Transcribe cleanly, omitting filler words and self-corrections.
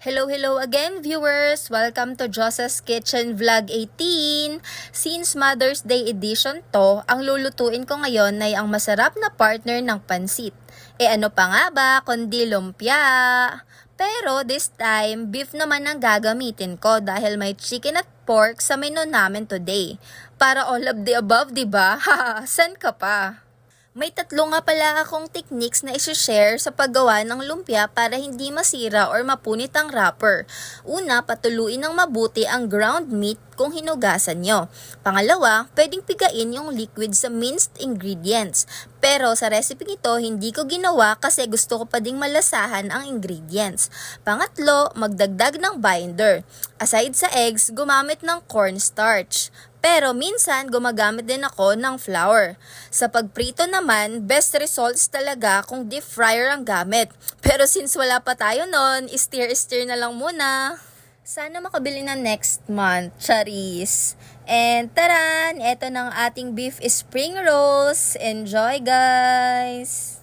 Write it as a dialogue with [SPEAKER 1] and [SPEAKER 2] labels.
[SPEAKER 1] Hello again viewers! Welcome to Josa's Kitchen Vlog 18. Since Mother's Day edition to, ang lulutuin ko ngayon ay ang masarap na partner ng pansit. Ano pa nga ba kundi lumpia? Pero this time, beef naman ang gagamitin ko dahil may chicken at pork sa menu namin today. Para all of the above, diba? Haha, san ka pa? May tatlo nga pala akong techniques na isi-share sa paggawa ng lumpia para hindi masira or mapunit ang wrapper. Una, patuluin ng mabuti ang ground meat kung hinugasan nyo. Pangalawa, pwedeng pigain yung liquid sa minced ingredients. Pero sa recipe ito, hindi ko ginawa kasi gusto ko pa ding malasahan ang ingredients. Pangatlo, magdagdag ng binder. Aside sa eggs, gumamit ng cornstarch. Pero minsan, gumagamit din ako ng flour. Sa pagprito naman, best results talaga kung deep fryer ang gamit. Pero since wala pa tayo nun, stir na lang muna. Sana makabili na next month, charis. And taran, eto ng ating beef spring rolls. Enjoy guys!